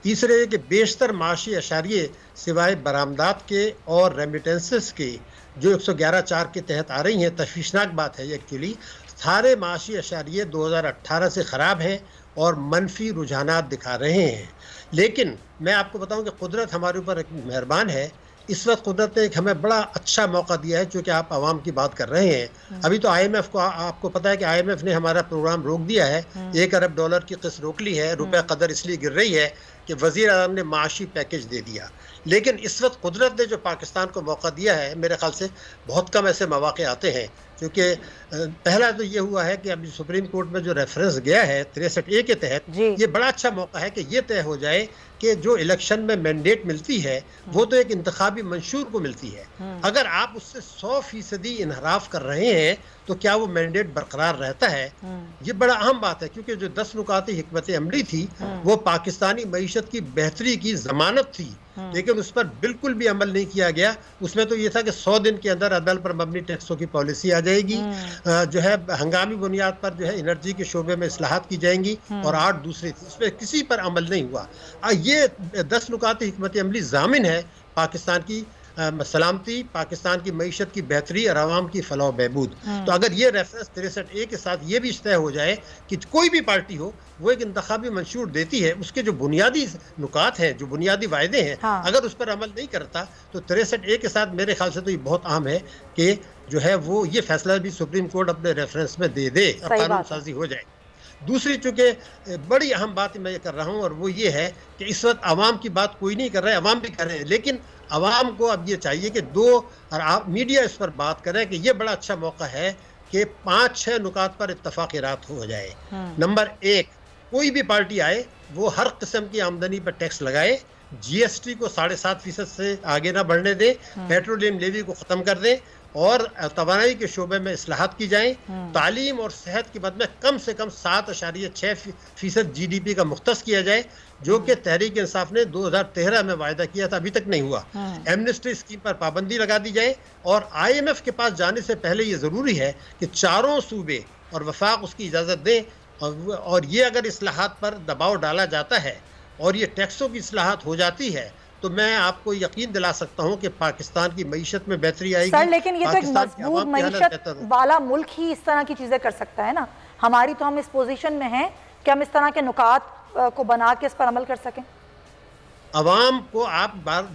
तीसरे ये कि बेशतर माशी अशारिये सिवाय बरामदात के और रेमिटेंसेस के जो 111(4) के तहत आ रही हैं, तशवीशनाक बात है एक्चुअली, सारे माशी अशारिये 2018 से ख़राब हैं और मनफी रुझानात दिखा रहे हैं। लेकिन मैं आपको बताऊं कि कुदरत हमारे ऊपर एक मेहरबान है। इस वक्त कुदरत ने एक हमें बड़ा अच्छा मौका दिया है, क्योंकि आप आवाम की बात कर रहे हैं। अभी तो IMF को आपको पता है कि IMF ने हमारा प्रोग्राम रोक दिया है, $1 अरब की किस्त रोक ली है। रुपया कदर इसलिए गिर रही है कि वज़ीर आज़म ने माशी पैकेज दे दिया। लेकिन इस वक्त कुदरत ने जो पाकिस्तान को मौका दिया है, मेरे ख्याल से बहुत कम ऐसे मौके आते हैं। क्योंकि पहला तो ये हुआ है कि अभी सुप्रीम कोर्ट में जो रेफरेंस गया है 63A के तहत, ये बड़ा अच्छा मौका है कि ये तय हो जाए कि जो इलेक्शन में मैंडेट मिलती है वो तो एक इंतखाबी मंशूर को मिलती है। अगर आप उससे 100% इनहराफ कर रहे हैं तो क्या वो मैंडेट बरकरार रहता है? ये बड़ा अहम बात है, क्योंकि जो 10 नुकाती हिकमत अमली थी वो पाकिस्तानी मईशत की बेहतरी की जमानत थी, लेकिन उस पर बिल्कुल भी अमल नहीं किया गया। उसमें तो ये था कि 100 दिन के अंदर अदल पर मबनी टैक्सों की पॉलिसी आ जाएगी, जो है हंगामी बुनियाद पर जो है एनर्जी के शोबे में इस्लाहात की जाएंगी और 8 दूसरी थी, उसमें किसी पर अमल नहीं हुआ। ये 10 नुकाती हिकमत अमली जामिन है पाकिस्तान की सलामती, पाकिस्तान की मईशत की बेहतरी और आवाम की फलाह बहबूद। तो अगर ये रेफरेंस 63A के साथ ये भी तय हो जाए कि कोई भी पार्टी हो वो एक इंतखाबी मंशूर देती है, उसके जो बुनियादी नुकात हैं, जो बुनियादी वायदे हैं, अगर उस पर अमल नहीं करता तो 63A के साथ मेरे ख्याल से तो ये बहुत अहम है कि जो है वो ये फैसला भी सुप्रीम कोर्ट अपने रेफरेंस में दे दे और कानून साजी हो जाए। दूसरी चूँकि बड़ी अहम बात मैं ये कर रहा हूँ और वो ये है कि इस वक्त आवाम की बात कोई नहीं कर रहा है, आवाम भी कर रहे हैं, लेकिन आवाम को अब ये चाहिए कि और मीडिया इस पर बात करे कि ये बड़ा अच्छा मौका है कि 5-6 नुकात पर इत्तफाक रात हो जाए। नंबर 1, कोई भी पार्टी आए वो हर किस्म की आमदनी पर टैक्स लगाए, GST को 7.5% से आगे ना बढ़ने दे, पेट्रोलियम लेवी को ख़त्म कर दें और तवानाई के शोबे में इस्लाहात की जाएँ। तालीम और सेहत की मद में कम से कम 7.6% GDP का मुख्तस किया जाए, जो कि तहरीक इंसाफ ने 2013 में वायदा किया था, अभी तक नहीं हुआ। एमनेस्टी स्कीम पर पाबंदी लगा दी जाए और IMF के पास जाने से पहले ये ज़रूरी है कि चारों सूबे और वफाक उसकी इजाज़त दें और ये अगर इस्लाहात पर दबाव डाला जाता है और ये टैक्सों की इस्लाहात हो जाती है तो मैं आपको यकीन दिला सकता हूं कि पाकिस्तान की मईशत में बेहतरी आएगी। सर, लेकिन ये तो एक मजबूत मईशत वाला मुल्क ही इस तरह की चीज़ें कर सकता है ना। हमारी तो हम इस पोजीशन में हैं कि हम इस तरह के नुकात को बना के इस पर अमल कर सकें। अवाम को आप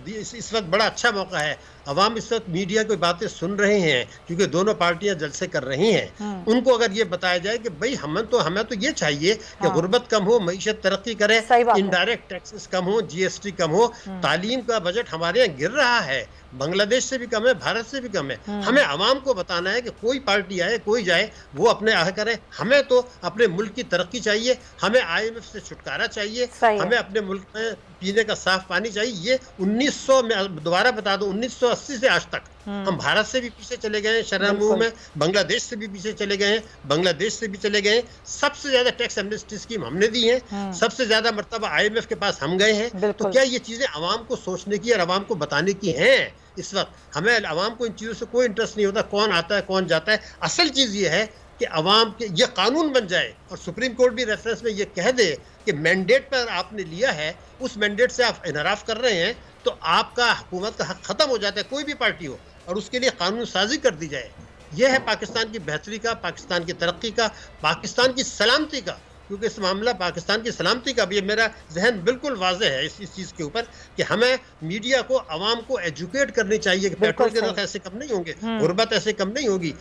इस वक्त बड़ा अच्छा मौका है। अवाम इस वक्त मीडिया की बातें सुन रहे हैं क्योंकि दोनों पार्टियां जलसे कर रही हैं। उनको अगर ये बताया जाए कि भाई हमें तो ये चाहिए कि गुर्बत कम हो, मईशत तरक्की करे, इनडायरेक्ट टैक्सेस कम हो, GST कम हो, तालीम का बजट हमारे यहाँ गिर रहा है, बांग्लादेश से भी कम है, भारत से भी कम है। हमें अवाम को बताना है कि कोई पार्टी आए कोई जाए वो अपने आह करे, हमें तो अपने मुल्क की तरक्की चाहिए, हमें IMF से छुटकारा चाहिए, हमें अपने मुल्क में पीने का साफ पानी चाहिए। ये 1900 में दोबारा बता दो 1980 से आज तक हम भारत से भी पीछे चले गए हैं, शरह में बांग्लादेश से भी पीछे चले गए हैं, बांग्लादेश से भी चले गए हैं। सबसे ज्यादा टैक्स एमनेस्टी स्कीम हमने दी है, सबसे ज्यादा मर्तबा IMF के पास हम गए हैं। तो क्या ये चीजें आवाम को सोचने की और आवाम को बताने की हैं? इस वक्त हमें आवाम को इन चीज़ों से कोई इंटरेस्ट नहीं होता, कौन आता है कौन जाता है। असल चीज़ ये है कि अवाम के ये कानून बन जाए और सुप्रीम कोर्ट भी रेफरेंस में ये कह दे कि मैंडेट पर आपने लिया है, उस मैंडेट से आप इनहराफ कर रहे हैं तो आपका हुकूमत का हक ख़त्म हो जाता है, कोई भी पार्टी हो, और उसके लिए कानून साजी कर दी जाए। यह है पाकिस्तान की बेहतरी का, पाकिस्तान की तरक्की का, पाकिस्तान की सलामती का, क्योंकि इस मामला पाकिस्तान की सलामती का भी है। मेरा जहन बिल्कुल वाज़ेह है इस चीज़ के ऊपर कि हमें मीडिया को, आवाम को एजुकेट करनी चाहिए कि पेट्रोल के नर्ख ऐसे कम नहीं होंगे, गुर्बत ऐसे कम नहीं होगी।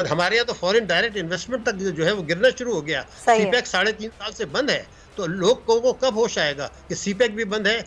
हमारे यहाँ तो फॉरेन डायरेक्ट इन्वेस्टमेंट तक जो है वो गिरना शुरू हो गया। CPEC 3.5 साल से बंद है। तो तो लोगों को कब होश आएगा कि सीपैक भी बंद है,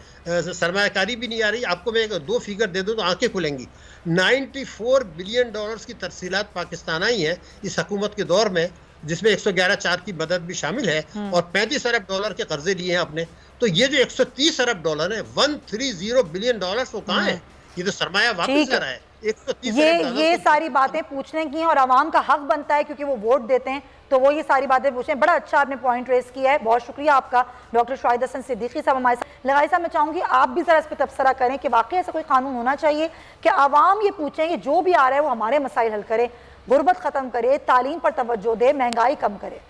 सरमायाकारी भी नहीं आ रही। आपको मैं दो फिगर दे दूं तो आंखें खुलेंगी। 94 बिलियन डॉलर्स की तरसीलात पाकिस्तान आई है इस हुकूमत के दौर में, जिसमें 111.4 की मदद भी शामिल है, और 35 अरब डॉलर के कर्जे लिए हैं आपने। तो ये जो 130 अरब डॉलर है, 130 बिलियन डॉलर, वो कहाँ है? ये तो सरमाया वापस कर रहा है। 130 ये सारी बातें पूछने की हैं और आवाम का हक बनता है क्योंकि वो वोट देते हैं, तो वो ये सारी बातें पूछें। बड़ा अच्छा आपने पॉइंट रेस किया है, बहुत शुक्रिया आपका डॉक्टर शाहिद हसन सिद्दीकी साहब हमारे साथ। लगाई साहब, मैं चाहूँगी आप भी ज़रा इस पर तबसरा करें कि वाकई ऐसा कोई कानून होना चाहिए कि आवाम ये पूछें कि जो भी आ रहा है वो हमारे मसाइल हल करे, गुर्बत ख़त्म करे, तालीम पर तवज्जो दे, महंगाई कम करे।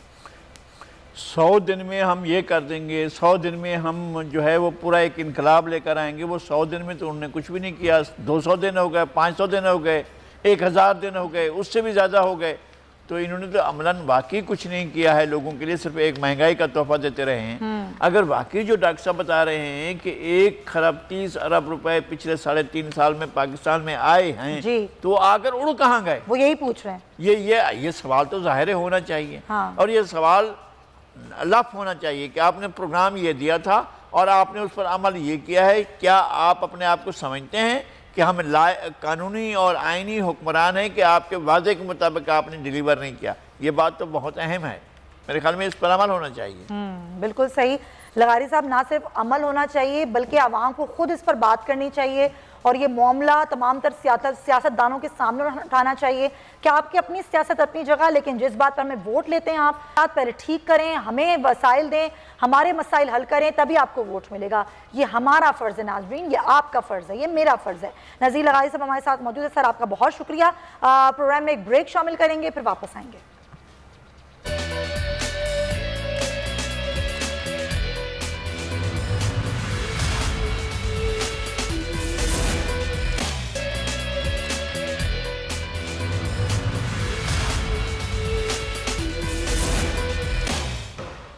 100 दिन में हम ये कर देंगे, 100 दिन में हम जो है वो पूरा एक इनकलाब लेकर आएंगे। वो 100 दिन में तो उन्होंने कुछ भी नहीं किया। 200 दिन हो गए, 500 दिन हो गए, 1000 दिन हो गए, उससे भी ज़्यादा हो गए। तो इन्होंने तो अमलन वाकई कुछ नहीं किया है लोगों के लिए, सिर्फ एक महंगाई का तोहफा देते रहे हैं। अगर वाकई जो डॉक्टर साहब बता रहे हैं कि 1 खरब 30 अरब रुपए पिछले 3.5 साल में पाकिस्तान में आए हैं, तो आकर उड़ कहाँ गए? वो यही पूछ रहे हैं। ये सवाल तो ज़ाहिर होना चाहिए। और ये सवाल लफ होना चाहिए कि आपने प्रोग्राम ये दिया था और आपने उस पर अमल ये किया है। क्या आप अपने आप को समझते हैं कि हम कानूनी और आइनी हुक्मरान हैं कि आपके वादे के मुताबिक आपने डिलीवर नहीं किया? ये बात तो बहुत अहम है, मेरे ख्याल में इस पर अमल होना चाहिए। बिल्कुल सही लगारी साहब, ना सिर्फ अमल होना चाहिए बल्कि आवाम को खुद इस पर बात करनी चाहिए और ये मामला तमाम तर सियासतदानों के सामने उठाना चाहिए कि आपकी अपनी सियासत अपनी जगह, लेकिन जिस बात पर हमें वोट लेते हैं आप बात पहले ठीक करें, हमें वसाइल दें, हमारे मसाइल हल करें, तभी आपको वोट मिलेगा। ये हमारा फ़र्ज़ है नाज़रीन, ये आपका फ़र्ज़ है, ये मेरा फ़र्ज़ है। नज़ीर लगाई साहब हमारे साथ मौजूद है। सर आपका बहुत शुक्रिया। प्रोग्राम में एक ब्रेक शामिल करेंगे, फिर वापस आएंगे।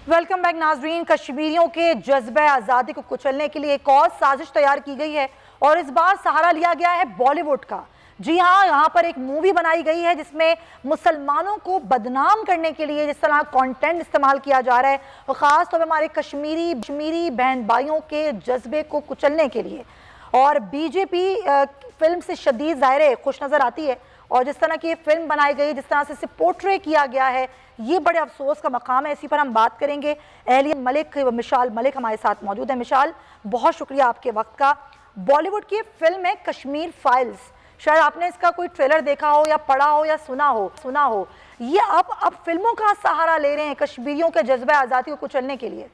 वेलकम बैक नाजरीन। कश्मीरियों के जज्बे आज़ादी को कुचलने के लिए एक और साजिश तैयार की गई है और इस बार सहारा लिया गया है बॉलीवुड का। जी हाँ, यहाँ पर एक मूवी बनाई गई है जिसमें मुसलमानों को बदनाम करने के लिए जिस तरह कंटेंट इस्तेमाल किया जा रहा है, और ख़ास तौर पर हमारे कश्मीरी बहन भाइयों के जज्बे को कुचलने के लिए। और बीजेपी फिल्म से शदीद ज़ाहिर खुश नज़र आती है और जिस तरह की ये फिल्म बनाई गई, जिस तरह से इसे पोर्ट्रे किया गया है, ये बड़े अफसोस का मकाम है। इसी पर हम बात करेंगे। एहलिया मलिक, मिशाल मलिक हमारे साथ मौजूद है। मिशाल, बहुत शुक्रिया आपके वक्त का। बॉलीवुड की फिल्म है कश्मीर फाइल्स, शायद आपने इसका कोई ट्रेलर देखा हो या पढ़ा हो या सुना हो। ये अब फिल्मों का सहारा ले रहे हैं कश्मीरियों के जज्बे आज़ादी को कुचलने के लिए।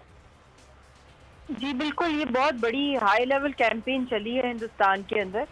जी बिल्कुल, ये बहुत बड़ी हाई लेवल कैंपेन चली है हिंदुस्तान के अंदर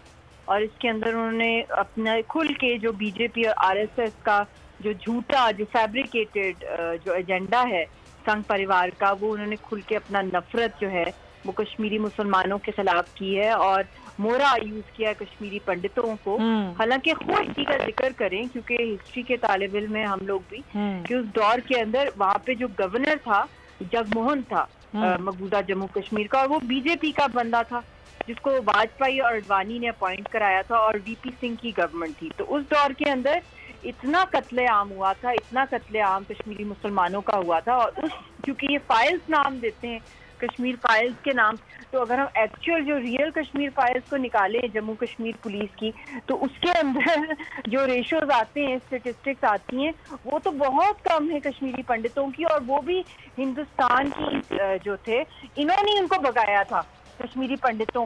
और इसके अंदर उन्होंने अपना खुल के जो बीजेपी और आरएसएस का जो झूठा, जो फैब्रिकेटेड जो एजेंडा है संघ परिवार का, वो उन्होंने खुल के अपना नफरत जो है वो कश्मीरी मुसलमानों के खिलाफ की है और मोरा यूज किया है कश्मीरी पंडितों को। हालांकि खुद हिस्ट्री का जिक्र करें, क्योंकि हिस्ट्री के तालिब इल्म में हम लोग भी, कि उस दौर के अंदर वहाँ पे जो गवर्नर था जगमोहन था मकबूजा जम्मू कश्मीर का, और वो बीजेपी का बंदा था जिसको वाजपेयी और अडवाणी ने अपॉइंट कराया था और वीपी सिंह की गवर्नमेंट थी। तो उस दौर के अंदर इतना कत्लेआम हुआ था, इतना कत्लेआम कश्मीरी मुसलमानों का हुआ था। और उस क्योंकि ये फाइल्स नाम देते हैं कश्मीर फाइल्स के नाम, तो अगर हम एक्चुअल जो रियल कश्मीर फाइल्स को निकालें जम्मू कश्मीर पुलिस की, तो उसके अंदर जो रेशोज आते हैं, स्टेटिस्टिक्स आती हैं, वो तो बहुत कम है कश्मीरी पंडितों की। और वो भी हिंदुस्तान की जो थे, इन्होंने उनको भगाया था कश्मीरी पंडितों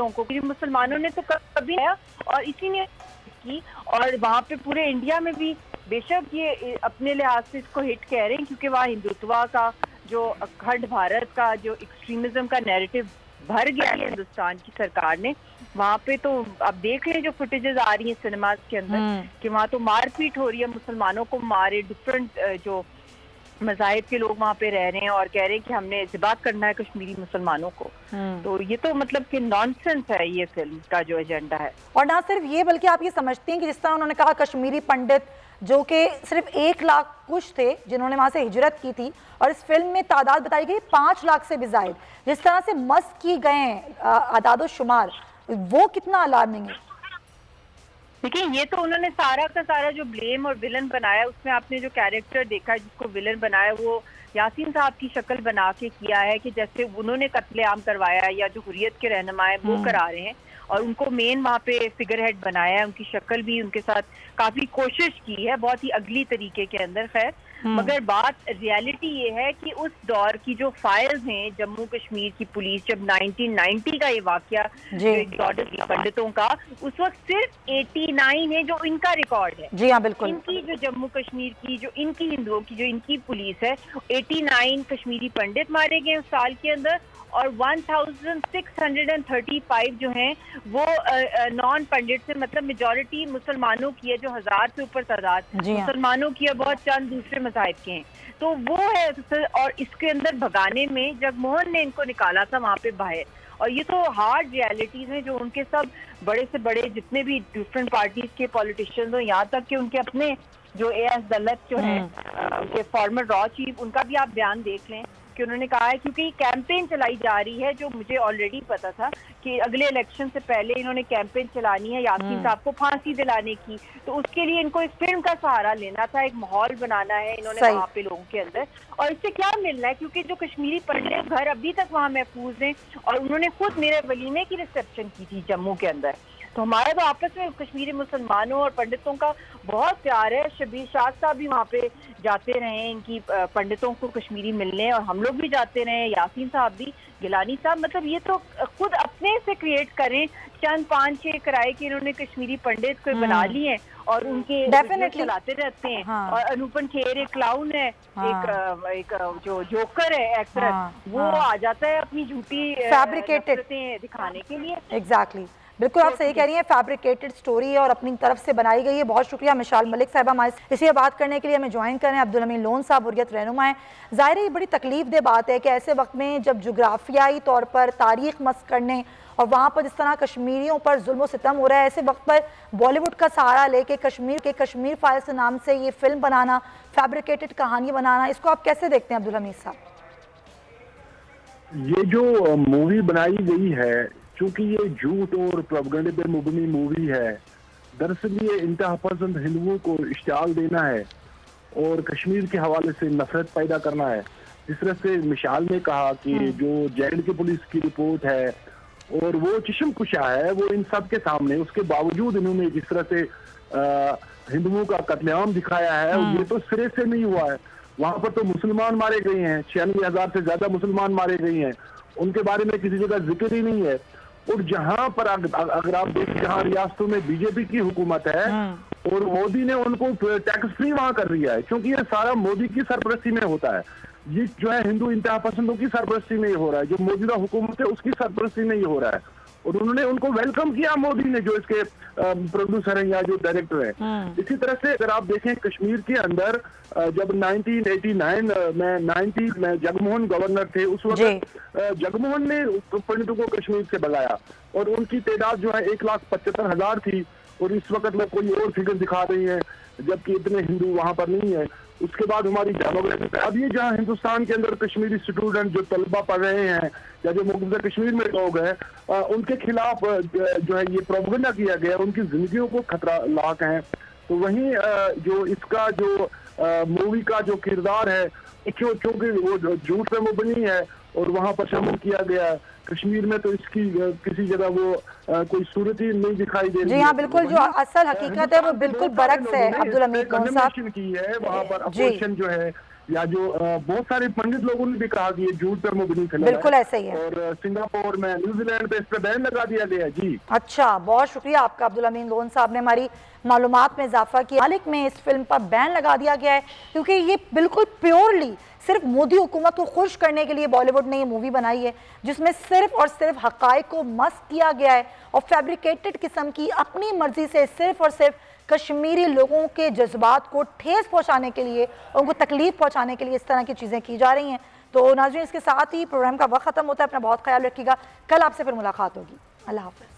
को मुसलमानों ने तो कभी आया और इसी ने की। और वहाँ पे पूरे इंडिया में भी बेशक ये अपने लिहाज से इसको हिट कह रहे हैं, क्योंकि वहाँ हिंदुत्वा का जो अखंड भारत का जो एक्सट्रीमिज्म का नैरेटिव भर गया है हिंदुस्तान की सरकार ने। वहाँ पे तो आप देख रहे हैं जो फुटेजेस आ रही हैं सिनेमाज के अंदर कि वहाँ तो मारपीट हो रही है, मुसलमानों को मारे, डिफरेंट जो मज़ाहिब के लोग वहाँ पे रह रहे हैं और कह रहे हैं कि हमने ज़िबा करना है कश्मीरी मुसलमानों को। तो ये तो मतलब कि नॉनसेंस है ये फिल्म का जो एजेंडा है। और ना सिर्फ ये, बल्कि आप ये समझती हैं कि जिस तरह उन्होंने कहा कश्मीरी पंडित जो कि सिर्फ 1 लाख कुछ थे जिन्होंने वहाँ से हिजरत की थी, और इस फिल्म में तादाद बताई गई 5 लाख से भी ज़ायद, जिस तरह से मस्क की गए हैं आदाद शुमार, वो कितना अलार्मिंग है। देखिए, ये तो उन्होंने सारा का सारा जो ब्लेम और विलन बनाया, उसमें आपने जो कैरेक्टर देखा जिसको विलन बनाया वो यासीन साहब की शक्ल बना के किया है कि जैसे उन्होंने कत्लेआम करवाया है या जो हुर्रियत के रहनुमा है वो करा रहे हैं, और उनको मेन वहाँ पे फिगर हेड बनाया है। उनकी शक्ल भी उनके साथ काफी कोशिश की है, बहुत ही अगली तरीके के अंदर। खैर, मगर बात रियलिटी ये है कि उस दौर की जो फाइल्स हैं जम्मू कश्मीर की पुलिस, जब 1990 का ये वाकया पंडितों का, उस वक्त सिर्फ 89 है जो इनका रिकॉर्ड है। जी हाँ, बिल्कुल। इनकी जो जम्मू कश्मीर की जो इनकी हिंदुओं की जो इनकी पुलिस है, 89 कश्मीरी पंडित मारे गए उस साल के अंदर, और 1635 जो हैं वो नॉन पंडित से, मतलब मेजॉरिटी मुसलमानों की है, जो 1000 से ऊपर तादाद मुसलमानों की है, बहुत चंद दूसरे मज़ाहिब के हैं। तो वो है, और इसके अंदर भगाने में जगमोहन ने इनको निकाला था वहाँ पे बाहर। और ये तो हार्ड रियलिटीज हैं जो उनके सब बड़े से बड़े जितने भी डिफरेंट पार्टीज के पॉलिटिशियंस हो, यहाँ तक कि उनके अपने जो AS दलत जो है उनके फॉर्मर रॉ चीफ, उनका भी आप बयान देख लें कि उन्होंने कहा है, क्योंकि कैंपेन चलाई जा रही है, जो मुझे ऑलरेडी पता था कि अगले इलेक्शन से पहले इन्होंने कैंपेन चलानी है यासीन साहब को फांसी दिलाने की, तो उसके लिए इनको एक फिल्म का सहारा लेना था, एक माहौल बनाना है इन्होंने वहाँ पे लोगों के अंदर। और इससे क्या मिलना है, क्योंकि जो कश्मीरी पंडित घर अभी तक वहाँ महफूज हैं, और उन्होंने खुद मेरे वलीमे की रिसेप्शन की थी जम्मू के अंदर। तो हमारा तो आपस में कश्मीरी मुसलमानों और पंडितों का बहुत प्यार है। शबीर शाह साहब भी वहाँ पे जाते रहे इनकी पंडितों को कश्मीरी मिलने, और हम लोग भी जाते रहे, यासीन साहब भी, गिलानी साहब। मतलब ये तो खुद अपने से क्रिएट करें, चंद 5-6 किराए के इन्होंने कश्मीरी पंडित को बना लिए और उनके चलाते रहते हैं। और अनुपम खेर एक क्लाउन है, एक जो जोकर है एक्टर, वो आ जाता है अपनी झूठी फैब्रिकेटेड दिखाने के लिए। एग्जैक्टली, बिल्कुल आप सही कह रही हैं, फैब्रिकेटेड स्टोरी है और अपनी तरफ से बनाई गई है। बहुत शुक्रिया मिशाल मलिक साहब हमारे इसी बात करने के लिए हमें ज्वाइन कर रहे हैं। अब्दुल अमीन लोन साहब हुर्रियत रहनुमा हैं। ज़ाहिर है ये बड़ी तकलीफदेह बात है कि ऐसे वक्त में जब जोग्राफियाई तौर पर तारीख मस्क करने और वहाँ पर जिस तरह कश्मीरियों पर जुल्म सितम हो रहा है, ऐसे वक्त पर बॉलीवुड का सहारा लेके कश्मीर फाइल्स के नाम से ये फिल्म बनाना, फैब्रिकेटेड कहानी बनाना, इसको आप कैसे देखते हैं अब्दुल अमीन साहब? ये जो मूवी बनाई गई है, क्योंकि ये झूठ और प्रोपेगेंडा पे मुबनी मूवी है, दरअसल ये इंतहा पसंद हिंदुओं को इश्तियाल देना है और कश्मीर के हवाले से नफरत पैदा करना है। जिस तरह से मिशाल ने कहा कि जो JNK पुलिस की रिपोर्ट है और वो चश्म कुशा है, वो इन सब के सामने, उसके बावजूद इन्होंने जिस तरह से हिंदुओं का कत्लेआम दिखाया है, ये तो सिरे से नहीं हुआ है। वहां पर तो मुसलमान मारे गए हैं, 96,000 से ज्यादा मुसलमान मारे गए हैं, उनके बारे में किसी जगह जिक्र ही नहीं है। और जहां पर अगर आप देखें, जहां रियासतों में बीजेपी की हुकूमत है और मोदी ने उनको टैक्स फ्री वहां कर दिया है, क्योंकि ये सारा मोदी की सरपरस्ती में होता है। ये जो है हिंदू इंतहा पसंदों की सरपरस्ती में ही हो रहा है, जो मौजूदा हुकूमत है उसकी सरपरस्ती में ही हो रहा है। और उन्होंने उनको वेलकम किया मोदी ने, जो इसके प्रोड्यूसर हैं या जो डायरेक्टर हैं। इसी तरह से अगर आप देखें कश्मीर के अंदर जब 1989 में जगमोहन गवर्नर थे, उस वक्त जगमोहन ने पंडितों को कश्मीर से भगाया और उनकी तादाद जो है 1,75,000 थी, और इस वक्त में कोई और फिगर दिखा रही है, जबकि इतने हिंदू वहां पर नहीं है। उसके बाद हमारी डेमोग्राफी, अब ये जहाँ हिंदुस्तान के अंदर कश्मीरी स्टूडेंट जो तलबा पढ़ रहे हैं या जो मौजूदा कश्मीर में लोग हैं, उनके खिलाफ जो है ये प्रोपेगेंडा किया गया, उनकी जिंदगियों को खतरा लाक है। तो वहीं जो इसका जो मूवी का जो किरदार है, क्योंकि वो झूठ पे मुबनी है और वहाँ पर शामिल किया गया है, कश्मीर में तो इसकी किसी जगह वो कोई सूरत ही नहीं दिखाई दे रही। जी हाँ, बिल्कुल, जो असल हकीकत है वो बिल्कुल बरक्स है अब्दुल अमीन लोन साहब की है। वहाँ पर अपोजिशन जो है या जो बहुत सारे पंडित लोगों ने भी कहा कि ये झूठ पर मुबनी फिल्म है। बिल्कुल ऐसे ही है। और सिंगापुर में, न्यूजीलैंड पे इस पर बैन लगा दिया गया है। जी अच्छा, बहुत शुक्रिया आपका अब्दुल अमीन लोन साहब ने हमारी मालूमात में इजाफा किया। मालिक में इस फिल्म पर बैन लगा दिया गया है क्योंकि ये बिल्कुल प्योरली सिर्फ मोदी हुकूमत को खुश करने के लिए बॉलीवुड ने ये मूवी बनाई है, जिसमें सिर्फ और सिर्फ हकायक को मस्क किया गया है और फैब्रिकेटेड किस्म की अपनी मर्जी से सिर्फ और सिर्फ कश्मीरी लोगों के जज्बात को ठेस पहुंचाने के लिए, उनको तकलीफ पहुंचाने के लिए इस तरह की चीज़ें की जा रही हैं। तो नाज़रीन, इसके साथ ही प्रोग्राम का वक्त ख़त्म होता है। अपना बहुत ख्याल रखिएगा। कल आपसे फिर मुलाकात होगी। अल्लाह हाफ़िज़।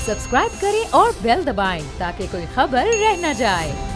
सब्सक्राइब करें और बेल दबाएं ताकि कोई खबर रह न जाए।